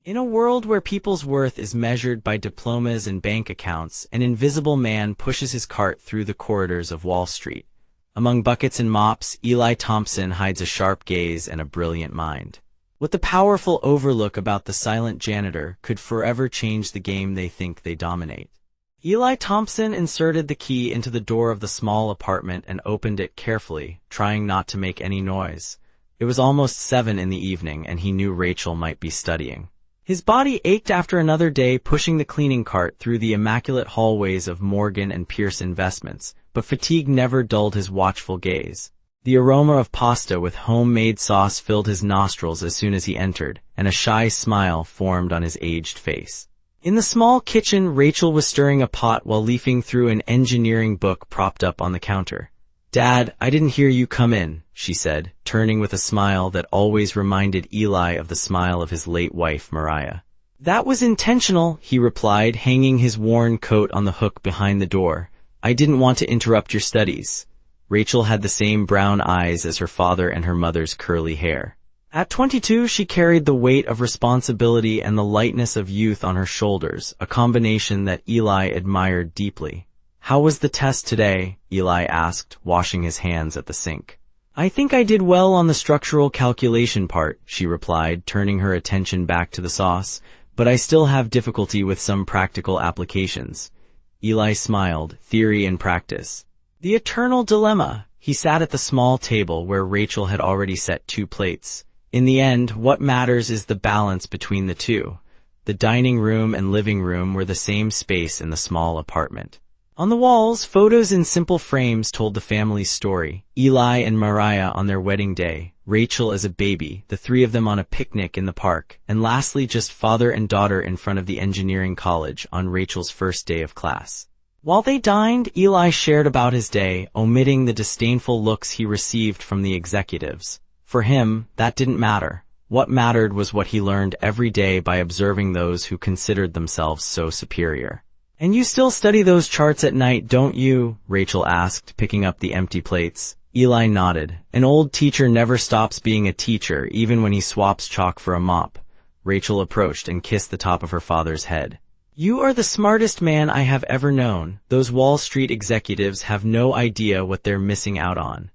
In a world where people's worth is measured by diplomas and bank accounts, an invisible man pushes his cart through the corridors of Wall Street. Among buckets and mops, Eli Thompson hides a sharp gaze and a brilliant mind. What the powerful overlook about the silent janitor could forever change the game they think they dominate. Eli Thompson inserted the key into the door of the small apartment and opened it carefully, trying not to make any noise. It was almost 7 in the evening, and he knew Rachel might be studying. His body ached after another day pushing the cleaning cart through the immaculate hallways of Morgan and Pierce Investments, but fatigue never dulled his watchful gaze. The aroma of pasta with homemade sauce filled his nostrils as soon as he entered, and a shy smile formed on his aged face. In the small kitchen, Rachel was stirring a pot while leafing through an engineering book propped up on the counter. "Dad, I didn't hear you come in," she said, turning with a smile that always reminded Eli of the smile of his late wife, Mariah. "That was intentional," he replied, hanging his worn coat on the hook behind the door. "I didn't want to interrupt your studies." Rachel had the same brown eyes as her father and her mother's curly hair. At 22, she carried the weight of responsibility and the lightness of youth on her shoulders, a combination that Eli admired deeply. "How was the test today?" Eli asked, washing his hands at the sink. "I think I did well on the structural calculation part," she replied, turning her attention back to the sauce, "but I still have difficulty with some practical applications." Eli smiled, theory and practice. The eternal dilemma. He sat at the small table where Rachel had already set 2 plates. In the end, what matters is the balance between the two. The dining room and living room were the same space in the small apartment. On the walls, photos in simple frames told the family's story. Eli and Mariah on their wedding day, Rachel as a baby, the 3 of them on a picnic in the park, and lastly just father and daughter in front of the engineering college on Rachel's first day of class. While they dined, Eli shared about his day, omitting the disdainful looks he received from the executives. For him, that didn't matter. What mattered was what he learned every day by observing those who considered themselves so superior. "And you still study those charts at night, don't you?" Rachel asked, picking up the empty plates. Eli nodded. "An old teacher never stops being a teacher, even when he swaps chalk for a mop." Rachel approached and kissed the top of her father's head. "You are the smartest man I have ever known. Those Wall Street executives have no idea what they're missing out on."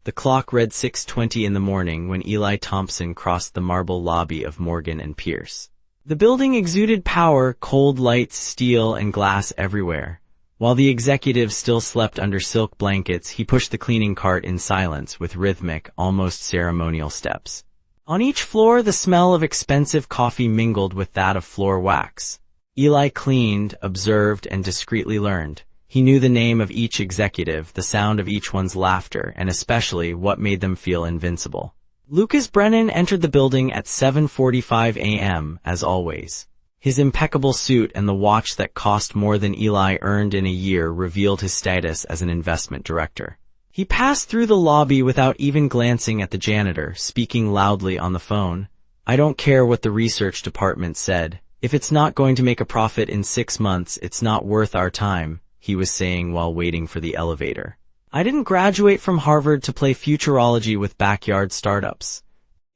The clock read 6:20 in the morning when Eli Thompson crossed the marble lobby of Morgan and Pierce. The building exuded power, cold lights, steel, and glass everywhere. While the executive still slept under silk blankets, he pushed the cleaning cart in silence with rhythmic, almost ceremonial steps. On each floor, the smell of expensive coffee mingled with that of floor wax. Eli cleaned, observed, and discreetly learned. He knew the name of each executive, the sound of each one's laughter, and especially what made them feel invincible. Lucas Brennan entered the building at 7:45 a.m., as always. His impeccable suit and the watch that cost more than Eli earned in a year revealed his status as an investment director. He passed through the lobby without even glancing at the janitor, speaking loudly on the phone. "I don't care what the research department said. If it's not going to make a profit in 6 months, it's not worth our time," he was saying while waiting for the elevator. "I didn't graduate from Harvard to play futurology with backyard startups."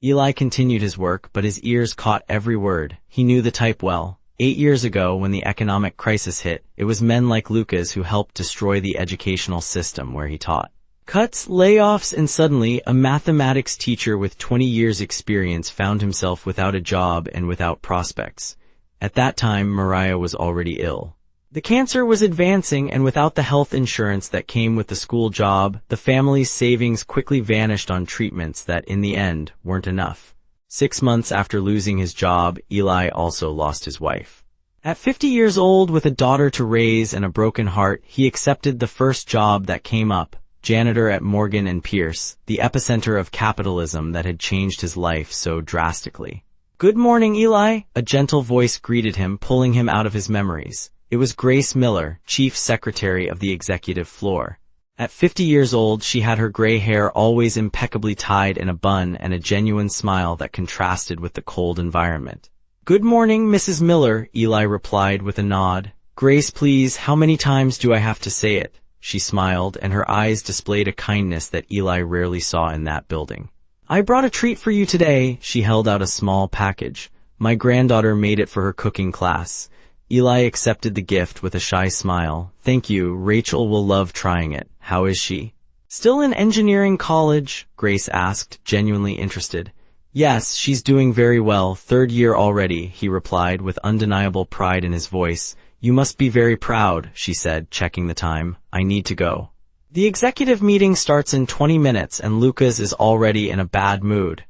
Eli continued his work, but his ears caught every word. He knew the type well. 8 years ago, when the economic crisis hit, it was men like Lucas who helped destroy the educational system where he taught. Cuts, layoffs, and suddenly, a mathematics teacher with 20 years' experience found himself without a job and without prospects. At that time, Mariah was already ill. The cancer was advancing, and without the health insurance that came with the school job, the family's savings quickly vanished on treatments that, in the end, weren't enough. 6 months after losing his job, Eli also lost his wife. At 50 years old, with a daughter to raise and a broken heart, he accepted the first job that came up, janitor at Morgan and Pierce, the epicenter of capitalism that had changed his life so drastically. "Good morning, Eli," a gentle voice greeted him, pulling him out of his memories. It was Grace Miller, chief secretary of the executive floor. At 50 years old, she had her gray hair always impeccably tied in a bun and a genuine smile that contrasted with the cold environment. "Good morning, Mrs. Miller," Eli replied with a nod. "Grace, please, how many times do I have to say it?" She smiled, and her eyes displayed a kindness that Eli rarely saw in that building. "I brought a treat for you today." She held out a small package. My granddaughter made it for her cooking class. Eli accepted the gift with a shy smile. Thank you, Rachel will love trying it. How is she? Still in engineering college? Grace asked, genuinely interested. Yes, she's doing very well, 3rd year already, he replied with undeniable pride in his voice. You must be very proud, she said, checking the time. I need to go. The executive meeting starts in 20 minutes and Lucas is already in a bad mood.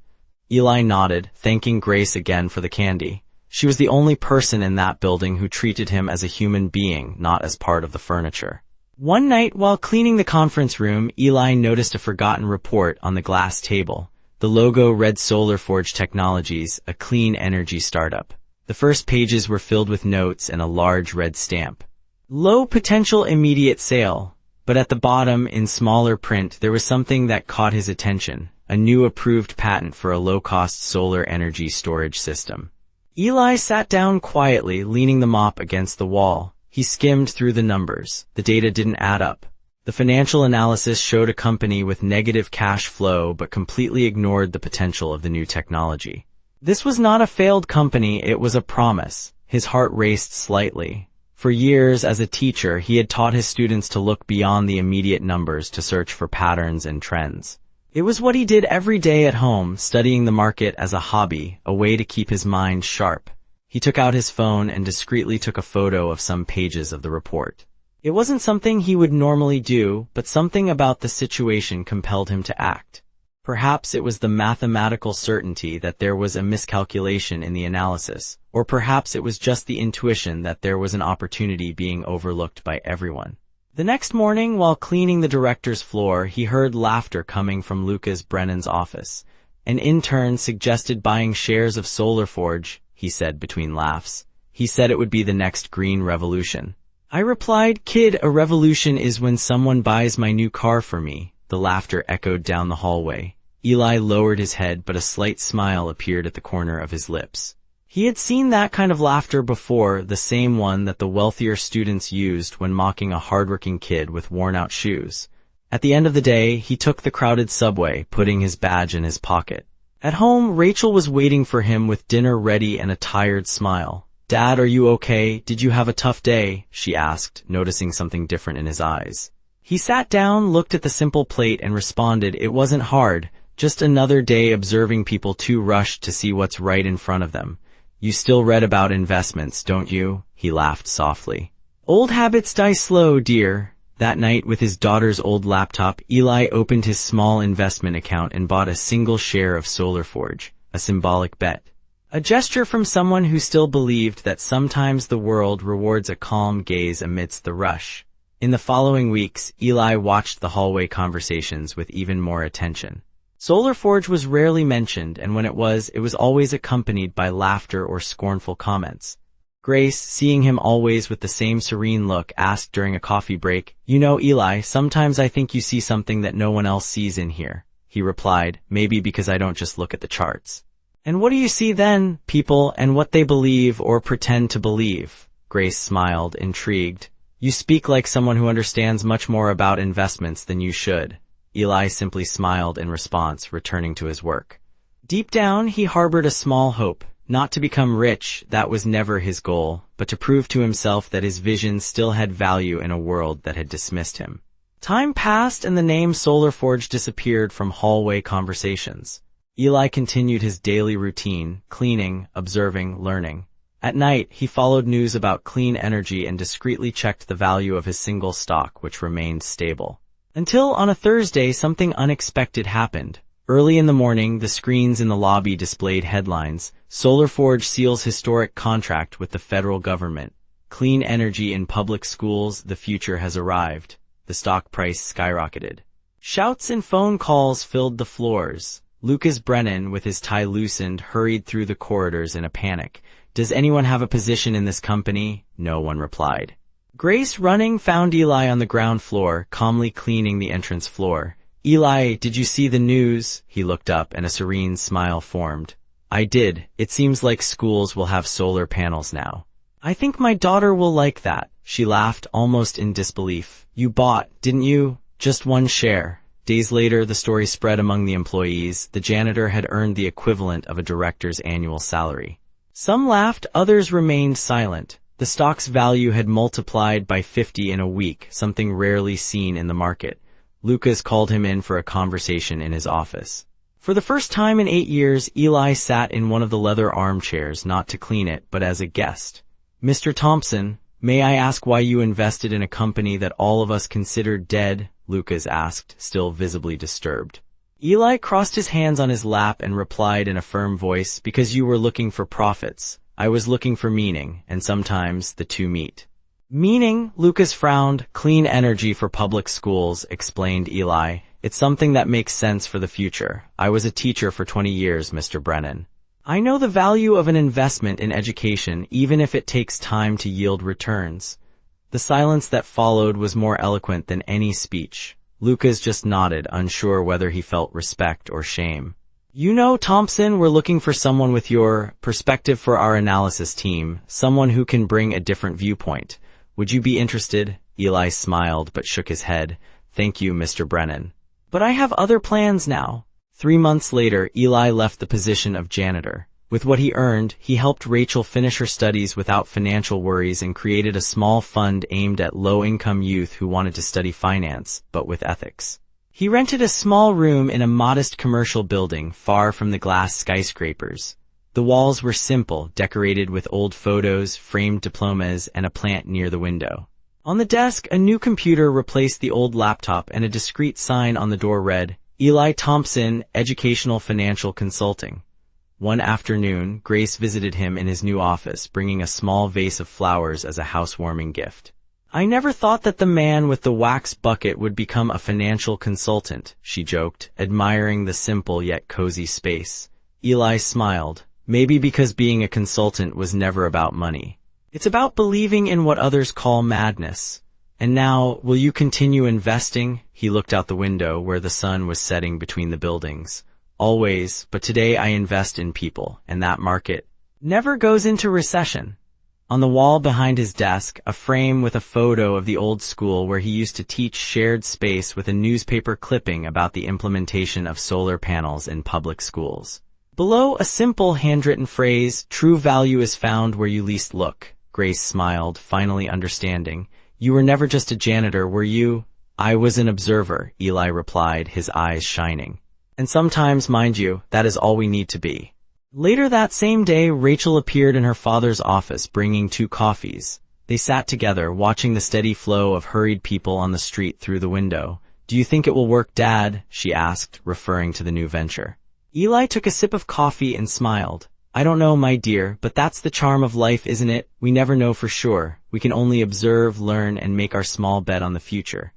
Eli nodded, thanking Grace again for the candy. She was the only person in that building who treated him as a human being, not as part of the furniture. One night, while cleaning the conference room, Eli noticed a forgotten report on the glass table. The logo read SolarForge Technologies, a clean energy startup. The first pages were filled with notes and a large red stamp. Low potential immediate sale. But at the bottom, in smaller print, there was something that caught his attention. A new approved patent for a low-cost solar energy storage system. Eli sat down quietly, leaning the mop against the wall. He skimmed through the numbers. The data didn't add up. The financial analysis showed a company with negative cash flow but completely ignored the potential of the new technology. This was not a failed company, it was a promise. His heart raced slightly. For years as a teacher, he had taught his students to look beyond the immediate numbers to search for patterns and trends. It was what he did every day at home, studying the market as a hobby, a way to keep his mind sharp. He took out his phone and discreetly took a photo of some pages of the report. It wasn't something he would normally do, but something about the situation compelled him to act. Perhaps it was the mathematical certainty that there was a miscalculation in the analysis, or perhaps it was just the intuition that there was an opportunity being overlooked by everyone. The next morning, while cleaning the director's floor, he heard laughter coming from Lucas Brennan's office. An intern suggested buying shares of SolarForge, he said between laughs. He said it would be the next green revolution. I replied, kid, a revolution is when someone buys my new car for me. The laughter echoed down the hallway. Eli lowered his head, but a slight smile appeared at the corner of his lips. He had seen that kind of laughter before, the same one that the wealthier students used when mocking a hardworking kid with worn-out shoes. At the end of the day, he took the crowded subway, putting his badge in his pocket. At home, Rachel was waiting for him with dinner ready and a tired smile. Dad, are you okay? Did you have a tough day? She asked, noticing something different in his eyes. He sat down, looked at the simple plate, and responded, it wasn't hard, just another day observing people too rushed to see what's right in front of them. You still read about investments, don't you? He laughed softly. Old habits die slow, dear. That night, with his daughter's old laptop, Eli opened his small investment account and bought a single share of SolarForge, a symbolic bet. A gesture from someone who still believed that sometimes the world rewards a calm gaze amidst the rush. In the following weeks, Eli watched the hallway conversations with even more attention. SolarForge was rarely mentioned, and when it was always accompanied by laughter or scornful comments. Grace, seeing him always with the same serene look, asked during a coffee break, you know, Eli, sometimes I think you see something that no one else sees in here. He replied, maybe because I don't just look at the charts. And what do you see then? People and what they believe or pretend to believe. Grace smiled, intrigued. You speak like someone who understands much more about investments than you should. Eli simply smiled in response, returning to his work. Deep down, he harbored a small hope. Not to become rich, that was never his goal, but to prove to himself that his vision still had value in a world that had dismissed him. Time passed and the name SolarForge disappeared from hallway conversations. Eli continued his daily routine, cleaning, observing, learning. At night, he followed news about clean energy and discreetly checked the value of his single stock, which remained stable. Until on a Thursday, something unexpected happened. Early in the morning, the screens in the lobby displayed headlines. SolarForge seals historic contract with the federal government. Clean energy in public schools, the future has arrived. The stock price skyrocketed. Shouts and phone calls filled the floors. Lucas Brennan, with his tie loosened, hurried through the corridors in a panic. Does anyone have a position in this company? No one replied. Grace, running, found Eli on the ground floor, calmly cleaning the entrance floor. Eli, did you see the news? He looked up and a serene smile formed. I did. It seems like schools will have solar panels now. I think my daughter will like that. She laughed, almost in disbelief. You bought, didn't you? Just one share. Days later, the story spread among the employees. The janitor had earned the equivalent of a director's annual salary. Some laughed, others remained silent. The stock's value had multiplied by 50 in a week, something rarely seen in the market. Lucas called him in for a conversation in his office. For the first time in 8 years, Eli sat in one of the leather armchairs, not to clean it, but as a guest. "Mr. Thompson, may I ask why you invested in a company that all of us considered dead?" Lucas asked, still visibly disturbed. Eli crossed his hands on his lap and replied in a firm voice, "Because you were looking for profits. I was looking for meaning, and sometimes the two meet." "Meaning?" Lucas frowned. "Clean energy for public schools," explained Eli. "It's something that makes sense for the future. I was a teacher for 20 years, Mr. Brennan. I know the value of an investment in education, even if it takes time to yield returns." The silence that followed was more eloquent than any speech. Lucas just nodded, unsure whether he felt respect or shame. "You know, Thompson, we're looking for someone with your perspective for our analysis team, someone who can bring a different viewpoint. Would you be interested?" Eli smiled but shook his head. "Thank you, Mr. Brennan. But I have other plans now." 3 months later, Eli left the position of janitor. With what he earned, he helped Rachel finish her studies without financial worries and created a small fund aimed at low-income youth who wanted to study finance, but with ethics. He rented a small room in a modest commercial building far from the glass skyscrapers. The walls were simple, decorated with old photos, framed diplomas, and a plant near the window. On the desk, a new computer replaced the old laptop, and a discreet sign on the door read, "Eli Thompson, Educational Financial Consulting." One afternoon, Grace visited him in his new office, bringing a small vase of flowers as a housewarming gift. "I never thought that the man with the wax bucket would become a financial consultant," she joked, admiring the simple yet cozy space. Eli smiled. "Maybe because being a consultant was never about money. It's about believing in what others call madness. And now, will you continue investing?" He looked out the window where the sun was setting between the buildings. "Always, but today I invest in people, and that market never goes into recession." On the wall behind his desk, a frame with a photo of the old school where he used to teach shared space with a newspaper clipping about the implementation of solar panels in public schools. Below, a simple handwritten phrase, "True value is found where you least look." Grace smiled, finally understanding. "You were never just a janitor, were you?" "I was an observer," Eli replied, his eyes shining. "And sometimes, mind you, that is all we need to be." Later that same day, Rachel appeared in her father's office, bringing 2 coffees. They sat together, watching the steady flow of hurried people on the street through the window. "Do you think it will work, Dad?" she asked, referring to the new venture. Eli took a sip of coffee and smiled. "I don't know, my dear, but that's the charm of life, isn't it? We never know for sure. We can only observe, learn, and make our small bet on the future."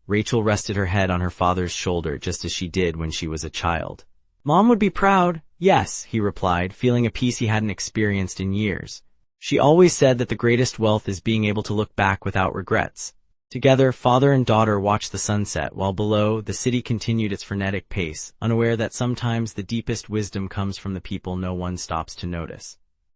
Rachel rested her head on her father's shoulder just as she did when she was a child. "Mom would be proud." "Yes," he replied, feeling a peace he hadn't experienced in years. "She always said that the greatest wealth is being able to look back without regrets." Together, father and daughter watched the sunset, while below, the city continued its frenetic pace, unaware that sometimes the deepest wisdom comes from the people no one stops to notice.